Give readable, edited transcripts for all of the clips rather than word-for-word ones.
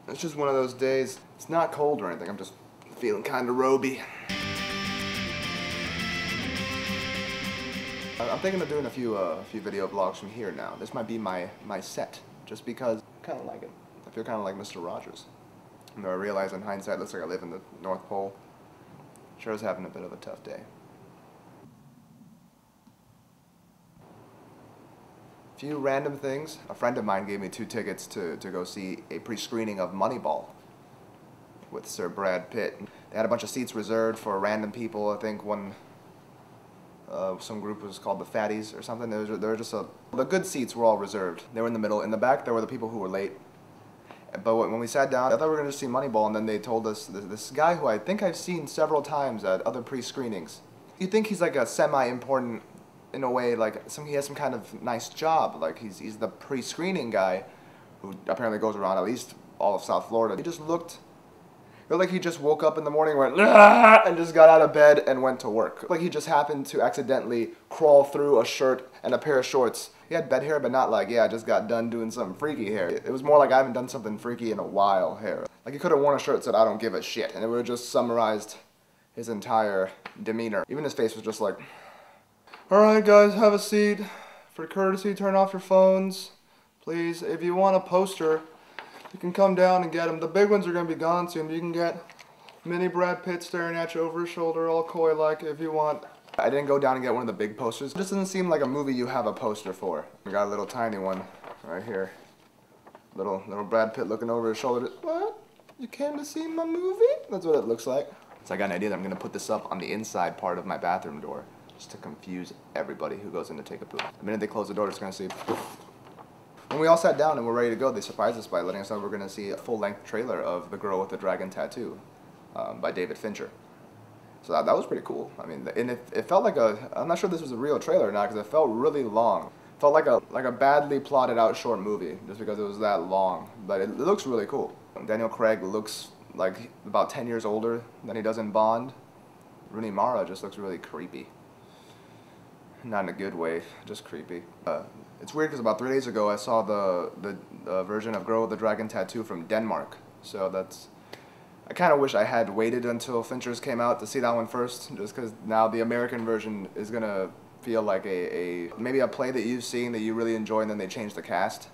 It's just one of those days. It's not cold or anything, I'm just feeling kind of roby. I'm thinking of doing a few video vlogs from here now. This might be my set, just because I kind of like it. I feel kind of like Mr. Rogers. And I realize in hindsight, it looks like I live in the North Pole. Sure is having a bit of a tough day. Few random things. A friend of mine gave me 2 tickets to go see a pre-screening of Moneyball with Sir Brad Pitt. They had a bunch of seats reserved for random people. I think some group was called the Fatties or something. There were just the good seats were all reserved. They were in the middle. In the back, there were the people who were late. But when we sat down, I thought we were going to see Moneyball, and then they told us this guy who I think I've seen several times at other pre-screenings. You think he's like a semi-important, in a way, like he has some kind of nice job. Like he's the pre-screening guy who apparently goes around at least all of South Florida. He just looked like he just woke up in the morning, went and just got out of bed and went to work. Like he just happened to accidentally crawl through a shirt and a pair of shorts. He had bed hair, but not like, yeah, I just got done doing something freaky hair. It was more like I haven't done something freaky in a while hair. Like he could have worn a shirt that said, I don't give a shit, and it would have just summarized his entire demeanor. Even his face was just like, alright guys, have a seat. For courtesy, turn off your phones. Please, if you want a poster, you can come down and get them. The big ones are going to be gone soon. You can get mini Brad Pitt staring at you over his shoulder, all coy-like, if you want. I didn't go down and get one of the big posters. It just doesn't seem like a movie you have a poster for. We got a little tiny one right here. Little Brad Pitt looking over his shoulder. What? You came to see my movie? That's what it looks like. So I got an idea that I'm going to put this up on the inside part of my bathroom door, just to confuse everybody who goes in to take a poop. The minute they close the door, it's going to see. When we all sat down and were ready to go, they surprised us by letting us know we're going to see a full-length trailer of The Girl with the Dragon Tattoo by David Fincher. So that was pretty cool. I mean, and it felt like I'm not sure this was a real trailer or not, because it felt really long. It felt like a badly plotted out short movie, just because it was that long. But it looks really cool. Daniel Craig looks like about 10 years older than he does in Bond. Rooney Mara just looks really creepy. Not in a good way, just creepy. It's weird because about 3 days ago I saw the version of Girl with the Dragon Tattoo from Denmark. So I kind of wish I had waited until Fincher's came out to see that one first, just because now the American version is going to feel like maybe a play that you've seen that you really enjoy, and then they change the cast.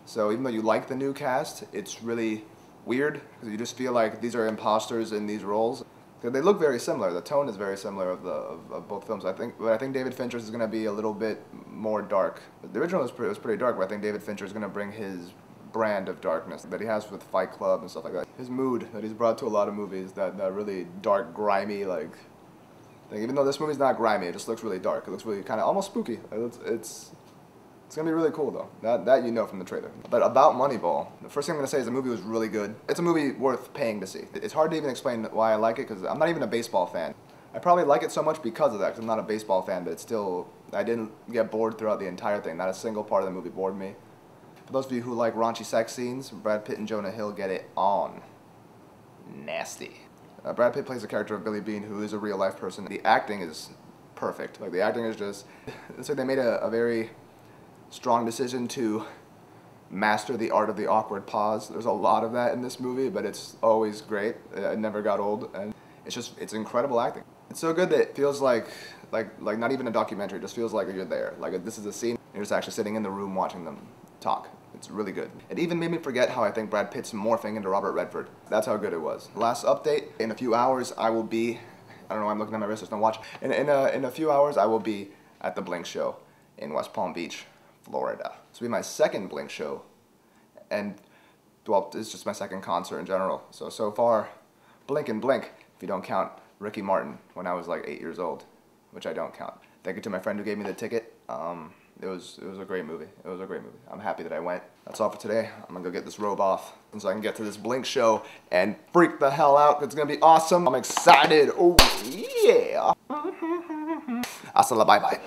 So even though you like the new cast, it's really weird, because you just feel like these are imposters in these roles. They look very similar. The tone is very similar of both films. I think David Fincher's is going to be a little bit more dark. The original was pretty dark, but I think David Fincher is going to bring his brand of darkness that he has with Fight Club and stuff like that. His mood that he's brought to a lot of movies, that really dark, grimy like thing. Even though this movie's not grimy, it just looks really dark. It looks really kind of almost spooky. It's gonna be really cool though. That you know from the trailer. But about Moneyball, the first thing I'm gonna say is the movie was really good. It's a movie worth paying to see. It's hard to even explain why I like it, because I'm not even a baseball fan. I probably like it so much because of that, because I'm not a baseball fan, but it's still, I didn't get bored throughout the entire thing. Not a single part of the movie bored me. For those of you who like raunchy sex scenes, Brad Pitt and Jonah Hill get it on. Nasty. Brad Pitt plays the character of Billy Bean, who is a real life person. The acting is perfect. Like the acting is just, it's like they made a very strong decision to master the art of the awkward pause. There's a lot of that in this movie, but it's always great. It never got old, and it's incredible acting. It's so good that it feels like not even a documentary. It just feels like you're there. Like this is a scene, you're just actually sitting in the room watching them talk. It's really good. It even made me forget how I think Brad Pitt's morphing into Robert Redford. That's how good it was. Last update, in a few hours I will be, I don't know why I'm looking at my wrist, there's no watch. In a few hours I will be at the Blink show in West Palm Beach, Florida. This will be my second Blink show, and well, it's just my second concert in general. So far, Blink and Blink, if you don't count Ricky Martin when I was like 8 years old, which I don't count. Thank you to my friend who gave me the ticket. It was a great movie. It was a great movie. I'm happy that I went. That's all for today. I'm gonna go get this robe off, and so I can get to this Blink show and freak the hell out. It's gonna be awesome. I'm excited. Oh yeah. Hasta la bye bye.